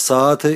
7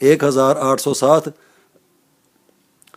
1807,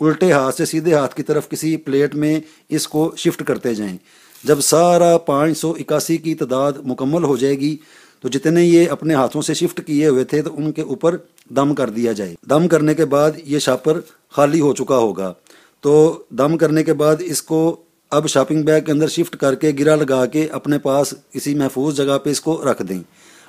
الٹے ہاتھ سے سیدھے ہاتھ کی طرف کسی پلیٹ میں اس کو شفٹ کرتے جائیں۔ جب سارا 581 کی تعداد مکمل ہو جائے گی تو جتنے یہ اپنے ہاتھوں سے شفٹ کیے ہوئے تھے تو ان کے اوپر دم کر دیا جائے۔ دم کرنے کے بعد یہ شاپر خالی ہو چکا ہوگا، تو دم کرنے کے بعد اس کو اب شاپنگ بیگ کے اندر شفٹ کر کے گرا لگا کے اپنے پاس کسی محفوظ جگہ پہ اس کو رکھ دیں۔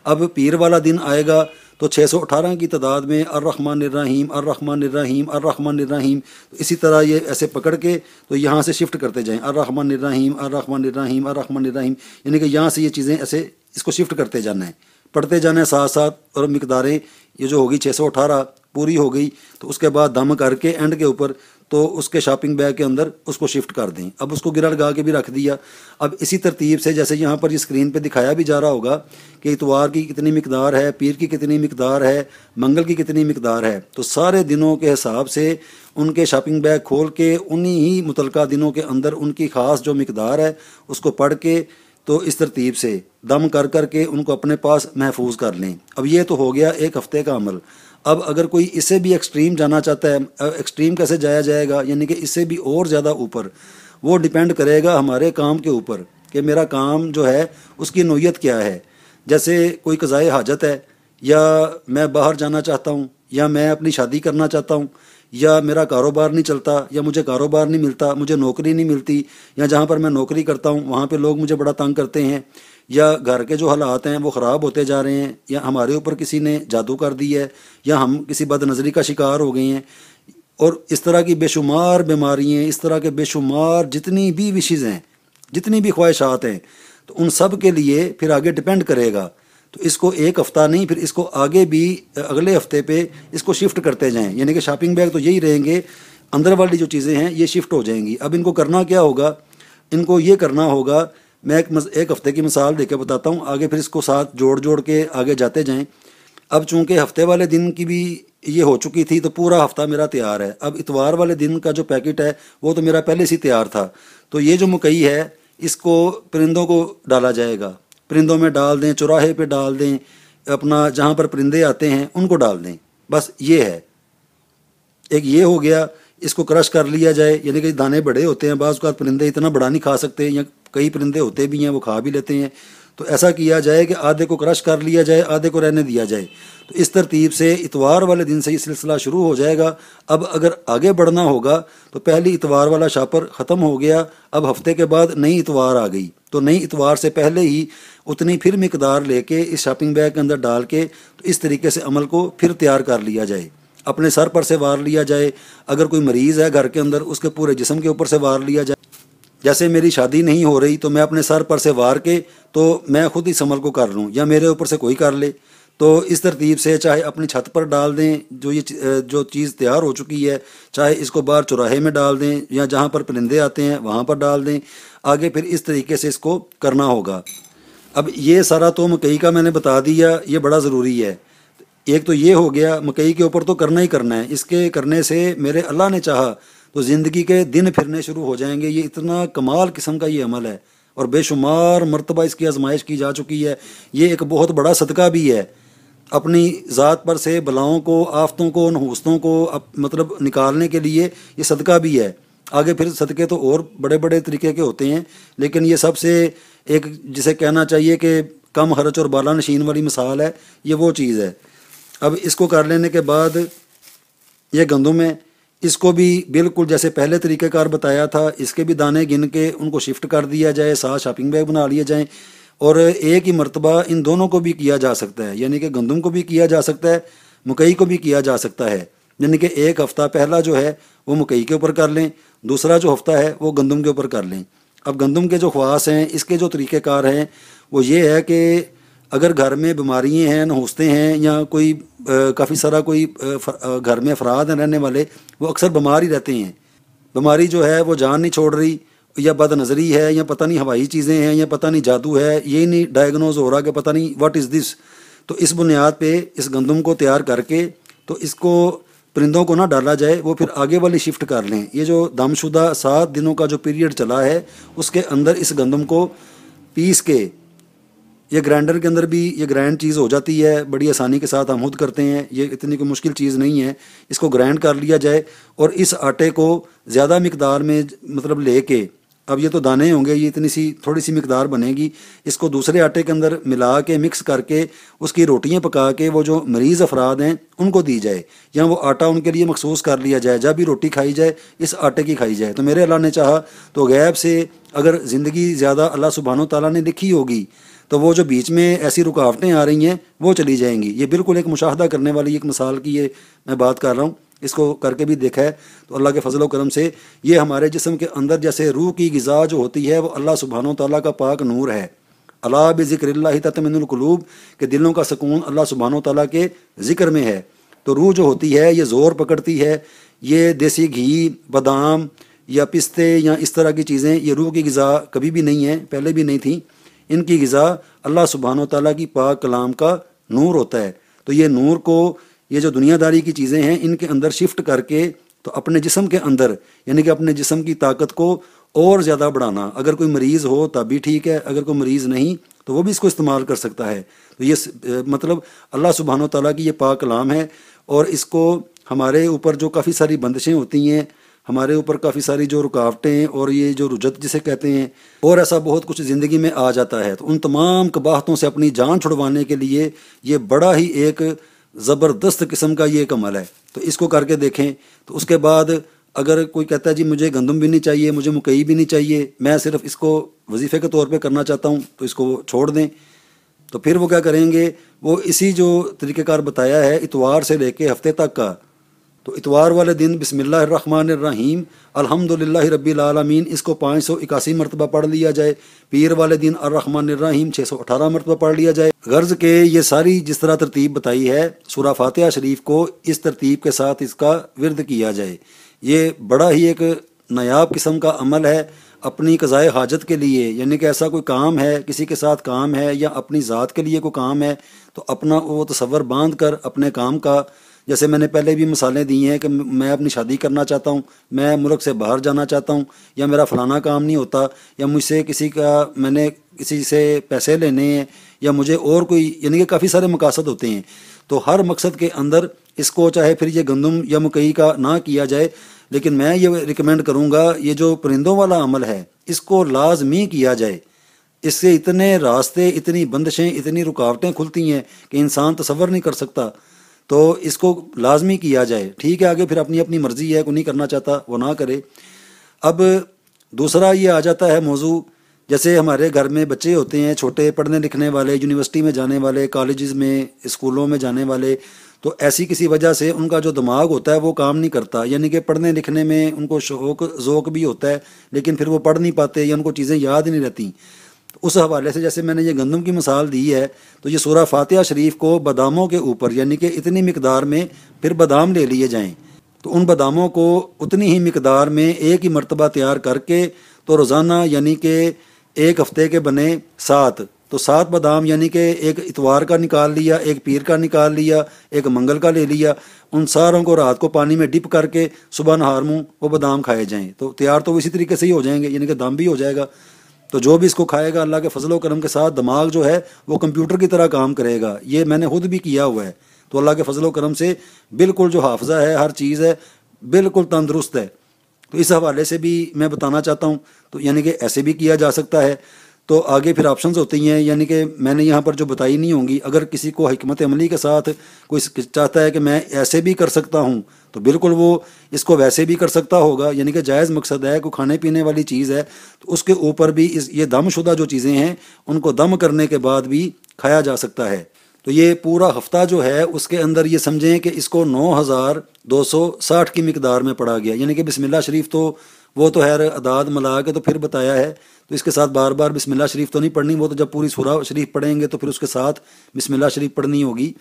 اب پیر والا دن آئے گا تو 618 کی تعداد میں الرحمن الرحیم الرحمن الرحیم الرحمن الرحیم، اسی طرح یہ ایسے پکڑ کے تو یہاں سے شفٹ کرتے جائیں، الرحمن الرحیم الرحمن الرحیم الرحمن الرحیم، یعنی کہ یہاں سے یہ چیزیں ایسے اس کو شفٹ کرتے جانا ہے، پڑھتے جانا ہے ساتھ ساتھ، اور مقداریں یہ جو ہوگی 618 پوری ہو گئی تو اس کے بعد دم کر کے اینڈ کے اوپر تو اس کے شاپنگ بیگ کے اندر اس کو شفٹ کر دیں۔ اب اس کو گرا لگا کے بھی رکھ دیا۔ اب اسی ترتیب سے جیسے یہاں پر یہ اسکرین پہ دکھایا بھی جا رہا ہوگا کہ اتوار کی کتنی مقدار ہے، پیر کی کتنی مقدار ہے، منگل کی کتنی مقدار ہے، تو سارے دنوں کے حساب سے ان کے شاپنگ بیگ کھول کے انہی ہی متعلقہ دنوں کے اندر ان کی خاص جو مقدار ہے اس کو پڑھ کے تو اس ترتیب سے دم کر کر کے ان کو اپنے پاس محفوظ کر لیں۔ اب یہ تو ہو گیا ایک ہفتے کا عمل۔ اب اگر کوئی اس سے بھی ایکسٹریم جانا چاہتا ہے، ایکسٹریم کیسے جایا جائے گا، یعنی کہ اس سے بھی اور زیادہ اوپر، وہ ڈیپینڈ کرے گا ہمارے کام کے اوپر کہ میرا کام جو ہے اس کی نوعیت کیا ہے۔ جیسے کوئی قضائے حاجت ہے، یا میں باہر جانا چاہتا ہوں، یا میں اپنی شادی کرنا چاہتا ہوں، یا میرا کاروبار نہیں چلتا، یا مجھے کاروبار نہیں ملتا، مجھے نوکری نہیں ملتی، یا جہاں پر میں نوکری کرتا ہوں وہاں پہ لوگ مجھے بڑا تنگ کرتے ہیں، یا گھر کے جو حالات ہیں وہ خراب ہوتے جا رہے ہیں، یا ہمارے اوپر کسی نے جادو کر دی ہے، یا ہم کسی بد نظری کا شکار ہو گئے ہیں، اور اس طرح کی بے شمار بیماریاں، اس طرح کے بے شمار جتنی بھی وشز ہیں، جتنی بھی خواہشات ہیں، تو ان سب کے لیے پھر آگے ڈپینڈ کرے گا۔ تو اس کو ایک ہفتہ نہیں، پھر اس کو آگے بھی اگلے ہفتے پہ اس کو شفٹ کرتے جائیں، یعنی کہ شاپنگ بیگ تو یہی رہیں گے، اندر والی جو چیزیں ہیں یہ شفٹ ہو جائیں گی۔ اب ان کو کرنا کیا ہوگا؟ ان کو یہ کرنا ہوگا، میں ایک ہفتے کی مثال دے کے بتاتا ہوں، آگے پھر اس کو ساتھ جوڑ کے آگے جاتے جائیں۔ اب چونکہ ہفتے والے دن کی بھی یہ ہو چکی تھی تو پورا ہفتہ میرا تیار ہے۔ اب اتوار والے دن کا جو پیکٹ ہے وہ تو میرا پہلے سے تیار تھا، تو یہ جو مکئی ہے اس کو پرندوں کو ڈالا جائے گا، پرندوں میں ڈال دیں، چوراہے پہ ڈال دیں، اپنا جہاں پر پرندے آتے ہیں ان کو ڈال دیں، بس یہ ہے۔ ایک یہ ہو گیا، اس کو کرش کر لیا جائے، یعنی کہ دانے بڑے ہوتے ہیں، بعض اوقات پرندے اتنا بڑا نہیں کھا سکتے، یا کئی پرندے ہوتے بھی ہیں وہ کھا بھی لیتے ہیں، تو ایسا کیا جائے کہ آدھے کو کرش کر لیا جائے، آدھے کو رہنے دیا جائے۔ تو اس ترتیب سے اتوار والے دن سے یہ سلسلہ شروع ہو جائے گا۔ اب اگر آگے بڑھنا ہوگا تو پہلی اتوار والا شاپر ختم ہو گیا، اب ہفتے کے بعد نئی اتوار آ گئی، تو نئی اتوار سے پہلے ہی اتنی پھر مقدار لے کے اس شاپنگ بیگ کے اندر ڈال کے تو اس طریقے سے عمل کو پھر تیار کر لیا جائے، اپنے سر پر سے وار لیا جائے، اگر کوئی مریض ہے گھر کے اندر اس کے پورے جسم کے اوپر سے وار لیا جائے۔ جیسے میری شادی نہیں ہو رہی تو میں اپنے سر پر سے وار کے تو میں خود اس عمل کو کر لوں، یا میرے اوپر سے کوئی کر لے، تو اس ترتیب سے چاہے اپنی چھت پر ڈال دیں جو چیز تیار ہو چکی ہے، چاہے اس کو باہر چوراہے میں ڈال دیں، یا جہاں پر پرندے آتے ہیں وہاں پر ڈال دیں، آگے پھر اس طریقے سے اس کو کرنا ہوگا۔ اب یہ سارا تو مکئی کا میں نے بتا دیا، یہ بڑا ضروری ہے۔ ایک تو یہ ہو گیا، مکئی کے اوپر تو کرنا ہی کرنا ہے، اس کے کرنے سے میرے اللہ نے چاہا تو زندگی کے دن پھرنے شروع ہو جائیں گے۔ یہ اتنا کمال قسم کا یہ عمل ہے، اور بے شمار مرتبہ اس کی آزمائش کی جا چکی ہے۔ یہ ایک بہت بڑا صدقہ بھی ہے، اپنی ذات پر سے بلاؤں کو، آفتوں کو، نحوستوں کو مطلب نکالنے کے لیے یہ صدقہ بھی ہے۔ آگے پھر صدقے تو اور بڑے بڑے طریقے کے ہوتے ہیں، لیکن یہ سب سے ایک جسے کہنا چاہیے کہ کم خرچ اور بالا نشین والی مثال ہے، یہ وہ چیز ہے۔ اب اس کو کر لینے کے بعد یہ گندم ہے، اس کو بھی بالکل جیسے پہلے طریقہ کار بتایا تھا، اس کے بھی دانے گن کے ان کو شفٹ کر دیا جائے، ساتھ شاپنگ بیگ بنا لیے جائیں، اور ایک ہی مرتبہ ان دونوں کو بھی کیا جا سکتا ہے، یعنی کہ گندم کو بھی کیا جا سکتا ہے، مکئی کو بھی کیا جا سکتا ہے، یعنی کہ ایک ہفتہ پہلا جو ہے وہ مکئی کے اوپر کر لیں، دوسرا جو ہفتہ ہے وہ گندم کے اوپر کر لیں۔ اب گندم کے جو خواص ہیں، اس کے جو طریقہ کار ہیں وہ یہ ہے کہ اگر گھر میں بیماریاں ہیں، نہوستے ہیں، یا کوئی کافی سارا کوئی گھر میں افراد ہیں رہنے والے، وہ اکثر بیمار ہی رہتے ہیں، بیماری جو ہے وہ جان نہیں چھوڑ رہی، یا بد نظری ہے، یا پتہ نہیں ہوائی چیزیں ہیں، یا پتہ نہیں جادو ہے، یہ نہیں ڈائگنوز ہو رہا کہ پتہ نہیں واٹ از دس۔ تو اس بنیاد پہ اس گندم کو تیار کر کے تو اس کو پرندوں کو نہ ڈالا جائے، وہ پھر آگے والی شفٹ کر لیں۔ یہ جو دم شدہ 7 دنوں کا جو پیریڈ چلا ہے اس کے اندر اس گندم کو پیس کے یہ گرائنڈر کے اندر بھی یہ گرائنڈ چیز ہو جاتی ہے بڑی آسانی کے ساتھ، ہم خود کرتے ہیں، یہ اتنی کوئی مشکل چیز نہیں ہے۔ اس کو گرائنڈ کر لیا جائے اور اس آٹے کو زیادہ مقدار میں مطلب لے کے، اب یہ تو دانے ہوں گے، یہ اتنی سی تھوڑی سی مقدار بنے گی، اس کو دوسرے آٹے کے اندر ملا کے مکس کر کے اس کی روٹیاں پکا کے وہ جو مریض افراد ہیں ان کو دی جائے، یا وہ آٹا ان کے لیے مخصوص کر لیا جائے، جب بھی روٹی کھائی جائے اس آٹے کی کھائی جائے۔ تو میرے اللہ نے چاہا تو غیب سے اگر زندگی زیادہ اللہ سبحانہ و تعالیٰ نے لکھی ہوگی تو وہ جو بیچ میں ایسی رکاوٹیں آ رہی ہیں وہ چلی جائیں گی۔ یہ بالکل ایک مشاہدہ کرنے والی ایک مثال کی یہ میں بات کر رہا ہوں، اس کو کر کے بھی دیکھا ہے۔ تو اللہ کے فضل و کرم سے یہ ہمارے جسم کے اندر جیسے روح کی غذا جو ہوتی ہے وہ اللہ سبحانہ و تعالیٰ کا پاک نور ہے۔ الا بذکر اللہ تطمئن القلوب، کہ دلوں کا سکون اللہ سبحانہ و تعالیٰ کے ذکر میں ہے۔ تو روح جو ہوتی ہے یہ زور پکڑتی ہے، یہ دیسی گھی، بادام یا پستے یا اس طرح کی چیزیں یہ روح کی غذا کبھی بھی نہیں ہیں، پہلے بھی نہیں تھیں۔ ان کی غذا اللہ سبحانہ و تعالیٰ کی پاک کلام کا نور ہوتا ہے۔ تو یہ نور کو یہ جو دنیا داری کی چیزیں ہیں ان کے اندر شفٹ کر کے تو اپنے جسم کے اندر یعنی کہ اپنے جسم کی طاقت کو اور زیادہ بڑھانا، اگر کوئی مریض ہو تب بھی ٹھیک ہے، اگر کوئی مریض نہیں تو وہ بھی اس کو استعمال کر سکتا ہے۔ تو یہ مطلب اللہ سبحانہ و تعالیٰ کی یہ پاک کلام ہے، اور اس کو ہمارے اوپر جو کافی ساری بندشیں ہوتی ہیں، ہمارے اوپر کافی ساری جو رکاوٹیں اور یہ جو رجت جسے کہتے ہیں اور ایسا بہت کچھ زندگی میں آ جاتا ہے، تو ان تمام قباحتوں سے اپنی جان چھڑوانے کے لیے یہ بڑا ہی ایک زبردست قسم کا یہ ایک عمل ہے۔ تو اس کو کر کے دیکھیں۔ تو اس کے بعد اگر کوئی کہتا ہے جی مجھے گندم بھی نہیں چاہیے، مجھے مکئی بھی نہیں چاہیے، میں صرف اس کو وظیفے کے طور پہ کرنا چاہتا ہوں، تو اس کو چھوڑ دیں۔ تو پھر وہ کیا کریں گے، وہ اسی جو طریقہ کار بتایا ہے اتوار سے لے کے ہفتے تک کا، تو اتوار والے دن بسم اللہ الرحمن الرحیم الحمدللہ رب العالمین اس کو 581 مرتبہ پڑھ لیا جائے، پیر والے دن الرحمن الرحیم 618 مرتبہ پڑھ لیا جائے۔ غرض کہ یہ ساری جس طرح ترتیب بتائی ہے سورہ فاتحہ شریف کو اس ترتیب کے ساتھ اس کا ورد کیا جائے۔ یہ بڑا ہی ایک نایاب قسم کا عمل ہے اپنی قضائے حاجت کے لیے، یعنی کہ ایسا کوئی کام ہے، کسی کے ساتھ کام ہے یا اپنی ذات کے لیے کوئی کام ہے، تو اپنا وہ تصور باندھ کر اپنے کام کا، جیسے میں نے پہلے بھی مثالیں دی ہیں کہ میں اپنی شادی کرنا چاہتا ہوں، میں ملک سے باہر جانا چاہتا ہوں، یا میرا فلانا کام نہیں ہوتا، یا مجھ سے میں نے کسی سے پیسے لینے ہیں، یا مجھے اور کوئی، یعنی کہ کافی سارے مقاصد ہوتے ہیں۔ تو ہر مقصد کے اندر اس کو چاہے پھر یہ گندم یا مکئی کا نہ کیا جائے، لیکن میں یہ ریکمینڈ کروں گا یہ جو پرندوں والا عمل ہے اس کو لازمی کیا جائے۔ اس سے اتنے راستے، اتنی بندشیں، اتنی رکاوٹیں کھلتی ہیں کہ انسان تصور نہیں کر سکتا۔ تو اس کو لازمی کیا جائے۔ ٹھیک ہے، آگے پھر اپنی اپنی مرضی ہے، کوئی نہیں کرنا چاہتا وہ نہ کرے۔ اب دوسرا یہ آ جاتا ہے موضوع، جیسے ہمارے گھر میں بچے ہوتے ہیں چھوٹے، پڑھنے لکھنے والے، یونیورسٹی میں جانے والے، کالجز میں، اسکولوں میں جانے والے، تو ایسی کسی وجہ سے ان کا جو دماغ ہوتا ہے وہ کام نہیں کرتا، یعنی کہ پڑھنے لکھنے میں ان کو ذوق بھی ہوتا ہے لیکن پھر وہ پڑھ نہیں پاتے یا ان کو چیزیں یاد نہیں رہتی۔ اس حوالے سے جیسے میں نے یہ گندم کی مثال دی ہے، تو یہ سورہ فاتحہ شریف کو باداموں کے اوپر، یعنی کہ اتنی مقدار میں پھر بادام لے لیے جائیں، تو ان باداموں کو اتنی ہی مقدار میں ایک ہی مرتبہ تیار کر کے تو روزانہ، یعنی کہ ایک ہفتے کے بنے 7، تو 7 بادام، یعنی کہ ایک اتوار کا نکال لیا، ایک پیر کا نکال لیا، ایک منگل کا لے لیا، ان ساروں کو رات کو پانی میں ڈپ کر کے صبح نہار منہ وہ بادام کھائے جائیں، تو تیار تو اسی طریقے سے ہی ہو جائیں گے، یعنی کہ دم بھی ہو جائے گا۔ تو جو بھی اس کو کھائے گا اللہ کے فضل و کرم کے ساتھ دماغ جو ہے وہ کمپیوٹر کی طرح کام کرے گا۔ یہ میں نے خود بھی کیا ہوا ہے، تو اللہ کے فضل و کرم سے بالکل جو حافظہ ہے، ہر چیز ہے بالکل تندرست ہے۔ تو اس حوالے سے بھی میں بتانا چاہتا ہوں، تو یعنی کہ ایسے بھی کیا جا سکتا ہے۔ تو آگے پھر آپشنز ہوتی ہیں، یعنی کہ میں نے یہاں پر جو بتائی نہیں ہوں گی، اگر کسی کو حکمت عملی کے ساتھ کوئی چاہتا ہے کہ میں ایسے بھی کر سکتا ہوں تو بالکل وہ اس کو ویسے بھی کر سکتا ہوگا، یعنی کہ جائز مقصد ہے، کوئی کھانے پینے والی چیز ہے تو اس کے اوپر بھی یہ دم شدہ جو چیزیں ہیں ان کو دم کرنے کے بعد بھی کھایا جا سکتا ہے۔ تو یہ پورا ہفتہ جو ہے اس کے اندر یہ سمجھیں کہ اس کو 9260 کی مقدار میں پڑھا گیا، یعنی کہ بسم اللہ شریف تو وہ تو ہے اعداد ملا کے تو پھر بتایا ہے، تو اس کے ساتھ بار بار بسم اللہ شریف تو نہیں پڑھنی، وہ تو جب پوری سورہ شریف پڑھیں گے تو پھر اس کے ساتھ بسم اللہ شریف پڑھنی ہوگی۔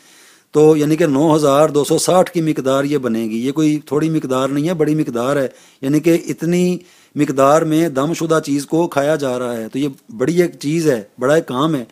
تو یعنی کہ 9260 کی مقدار یہ بنے گی، یہ کوئی تھوڑی مقدار نہیں ہے، بڑی مقدار ہے، یعنی کہ اتنی مقدار میں دم شدہ چیز کو کھایا جا رہا ہے، تو یہ بڑی ایک چیز ہے، بڑا ایک کام ہے۔